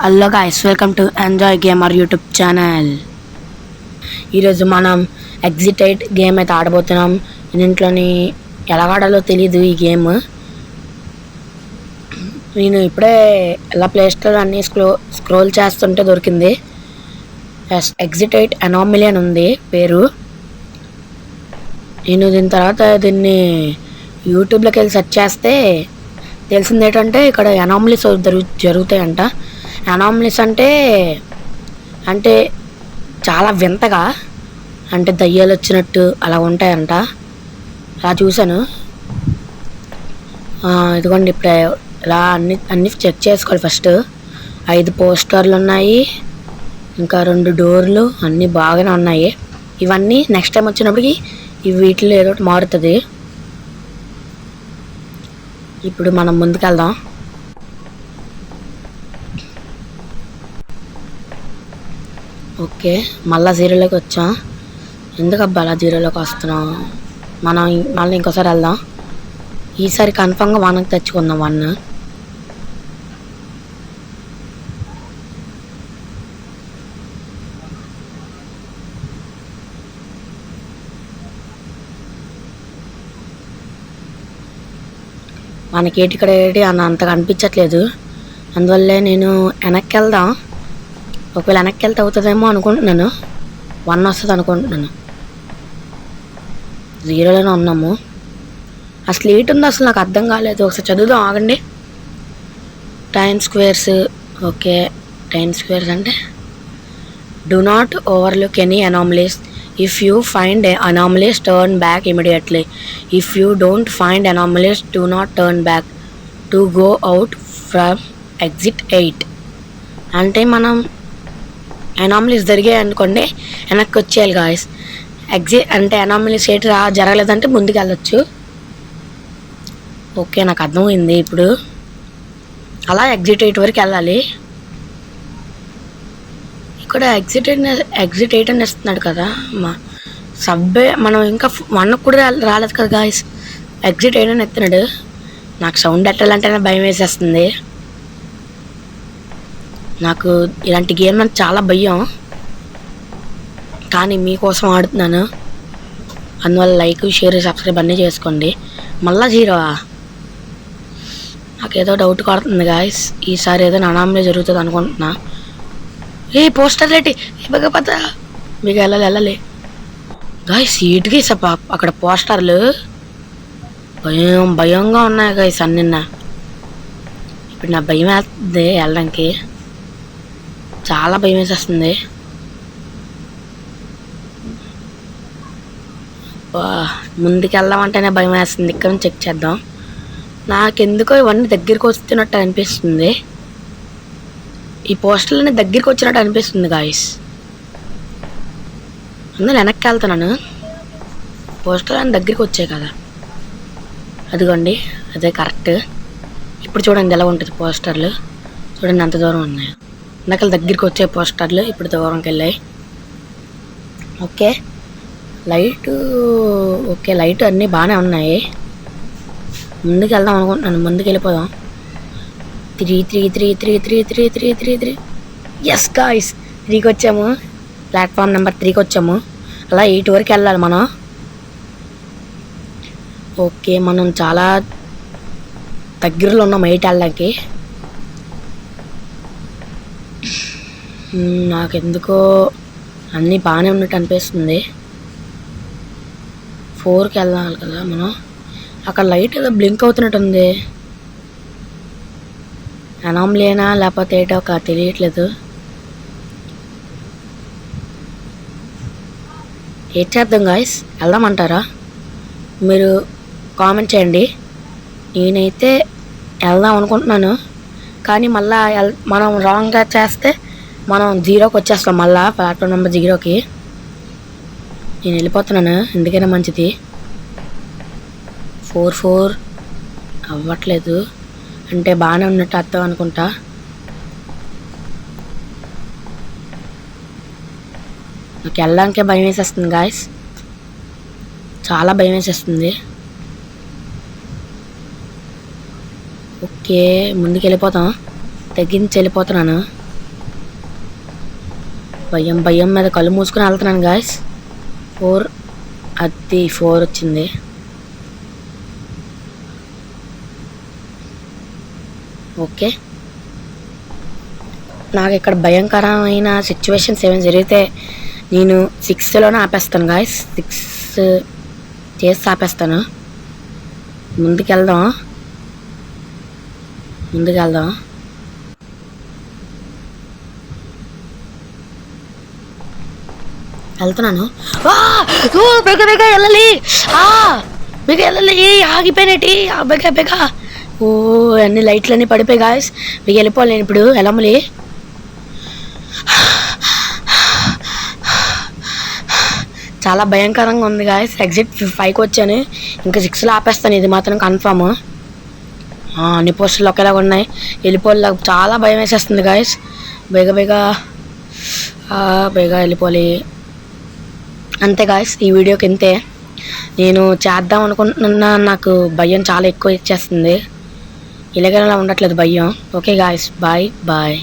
Hello guys, welcome to enjoy gamer YouTube channel. ఈరోజు మనం exit 8 game అయితే ఆడబోతున్నాం. దీంట్లోని ఎలా ఆడాలో తెలీదు ఈ గేమ్. నేను ఇప్పుడే ఎలా ప్లేస్టోర్ అన్నీ స్క్రోల్ చేస్తుంటే దొరికింది. ఎగ్జిట్ 8 అనామలీ అని ఉంది పేరు. నేను దీని తర్వాత దీన్ని యూట్యూబ్లోకి వెళ్ళి సెర్చ్ చేస్తే తెలిసింది ఏంటంటే ఇక్కడ అనామలీస్ జరుగుతాయంట. అనామలీస్ అంటే చాలా వింతగా, అంటే దయ్యాలు వచ్చినట్టు అలా ఉంటాయంట. అలా చూశాను. ఇదిగోండి ఇప్పుడు ఇలా అన్నీ చెక్ చేసుకోవాలి. ఫస్ట్ 5 పోస్టర్లు ఉన్నాయి, ఇంకా 2 డోర్లు, అన్నీ బాగానే ఉన్నాయి. ఇవన్నీ నెక్స్ట్ టైం వచ్చినప్పటికి వీటిలో ఏదో ఒకటి మారుతుంది. ఇప్పుడు మనం ముందుకెళ్దాం. ఓకే, మళ్ళీ జీరోలోకి వచ్చాం. ఎందుకు అబ్బా అలా జీరోలోకి వస్తున్నాం? మనం మళ్ళీ ఇంకోసారి వెళ్దాం. ఈసారి కన్ఫామ్గా 1కి తెచ్చుకుందాం. 1 మనకి ఇక్కడ ఏంటి అన్న అంతగా అనిపించట్లేదు. అందువల్లే నేను వెనక్కి వెళ్దాం. ఒకవేళ వెనక్కి వెళ్తే అవుతుందేమో అనుకుంటున్నాను. 1 వస్తుంది అనుకుంటున్నాను. 0లోనే ఉన్నాము. అసలు ఏంటుంది అసలు నాకు అర్థం కాలేదు. ఒకసారి చదువుదాం, ఆగండి. Time squares. Okay, time squares అంటే do not overlook any anomalies. If you find anomalies, turn back immediately. If you don't find anomalies, do not turn back to go out from exit 8. అంటే మనం anomalies జరిగాయి అనుకోండి, వెనక్కి వచ్చేయాలి guys. Exit అంటే anomalies ఏంటి జరగలేదంటే ముందుకు వెళ్ళొచ్చు. ఓకే, నాకు అర్థమైంది. ఇప్పుడు అలా ఎగ్జిట్ 8 వరకు వెళ్ళాలి. ఇక్కడ ఎగ్జిట్ 8 అని ఇస్తున్నాడు కదా సబ్వే. మనం ఇంకా 1 కూడా రాలేదు కదా గాయస్. ఎగ్జిట్ 8 అని ఎత్తున్నాడు. నాకు సౌండ్ ఎట్టాలంటేనే భయం వేసేస్తుంది. నాకు ఇలాంటి గేమ్ నాకు చాలా భయం, కానీ మీకోసం ఆడుతున్నాను. అందువల్ల లైక్, షేర్, సబ్స్క్రైబ్ అన్నీ చేసుకోండి. మళ్ళా 0 నాకేదో డౌట్ కొడుతుంది గాయస్. ఈసారి ఏదో అనామలీ జరుగుతుంది అనుకుంటున్నా. ఏ పోస్టర్ లేటి ఇవ్వకపోతే మీకు వెళ్ళాలి గాయస్. సీట్కి అక్కడ పోస్టర్లు భయంగా ఉన్నాయి గాయస్ అన్ని. ఇప్పుడు నా భయం వేస్తుంది వెళ్ళడానికి, చాలా భయం వేసేస్తుంది. ముందుకు వెళ్దామంటేనే భయం వేస్తుంది. ఇక్కడ నుంచి చెక్ చేద్దాం. నాకెందుకో ఇవన్నీ దగ్గరికి వస్తున్నట్టు అనిపిస్తుంది. ఈ పోస్టర్లని దగ్గరికి వచ్చినట్టు అనిపిస్తుంది గాయస్. అందులో వెనక్కి వెళ్తున్నాను. పోస్టర్లని దగ్గరికి వచ్చాయి కదా, అదిగోండి అదే కరెక్ట్. ఇప్పుడు చూడండి ఎలా ఉంటుంది పోస్టర్లు. చూడండి ఎంత దూరం ఉన్నాయి. ఇందాక దగ్గరికి వచ్చే పోస్టర్లు ఇప్పుడు దూరంకి వెళ్ళాయి. ఓకే, ఓకే లైట్ అన్నీ బాగానే ఉన్నాయి. ముందుకు వెళ్దాం అనుకుంటున్నాను. ముందుకు వెళ్ళిపోదాం. 3 ఎస్ గాయ్స్, 3కి వచ్చాము. ప్లాట్ఫామ్ నెంబర్ 3కి వచ్చాము. అలా 8 వరకు వెళ్ళాలి మనం. ఓకే, మనం చాలా దగ్గరలో ఉన్నాం 8 వెళ్ళడానికి. నాకెందుకో అన్నీ బాగానే ఉన్నట్టు అనిపిస్తుంది. 4కి వెళ్ళాలి కదా మనం. అక్కడ లైట్ ఏదో బ్లింక్ అవుతున్నట్టు ఉంది. అనామలీనా లేకపోతే ఏటో ఒక తెలియట్లేదు. ఏం చేద్దాం గాయస్, వెళ్దామంటారా? మీరు కామెంట్ చేయండి. నేనైతే వెళ్దాం అనుకుంటున్నాను, కానీ మళ్ళీ మనం రాంగ్గా చేస్తే మనం 0కి వచ్చేస్తాం. మళ్ళీ ప్లాట్ఫామ్ నెంబర్ 0కి నేను వెళ్ళిపోతున్నాను. ఎందుకైనా మంచిది. 4 అవ్వట్లేదు అంటే బాగానే ఉన్నట్టు అర్థం అనుకుంటా. నాకు వెళ్ళడానికే భయం వేసేస్తుంది గాయస్, చాలా భయం వేసేస్తుంది. ఓకే, ముందుకు వెళ్ళిపోతాం. తగ్గించి వెళ్ళిపోతున్నాను. భయం భయం మీద కళ్ళు మూసుకొని వెళ్తున్నాను గాయస్. 4 అది 4 వచ్చింది. ఓకే, నాకు ఇక్కడ భయంకరమైన సిచ్యువేషన్స్ ఏమైనా జరిగితే నేను 6లోనే ఆపేస్తాను గాయస్. 6 చేసి ఆపేస్తాను. ముందుకెళ్దాం. వెళ్తున్నాను. బెగ వెళ్ళాలి, ఆగిపోయినట్టి బెగ. ఓ అన్ని లైట్లన్నీ పడిపోయి గాయస్. మీకు వెళ్ళిపోవాలి నేను ఇప్పుడు. వెళ్ళమలి చాలా భయంకరంగా ఉంది గాయస్. ఎగ్జిట్ 5కి వచ్చాను, ఇంకా 6లో ఆపేస్తాను. ఇది మాత్రం కన్ఫామ్. అన్ని పోస్టులు ఒకేలాగా ఉన్నాయి. వెళ్ళిపోవాలి, చాలా భయం వేసేస్తుంది గాయస్. బేగ వెళ్ళిపోవాలి. అంతే గాయస్, ఈ వీడియోకి ఇంతే. నేను చేద్దాం అనుకుంటున్నా, నాకు భయం చాలా ఎక్కువ ఇచ్చేస్తుంది. ఇలాగైనా ఉండట్లేదు భయం. Okay guys, bye.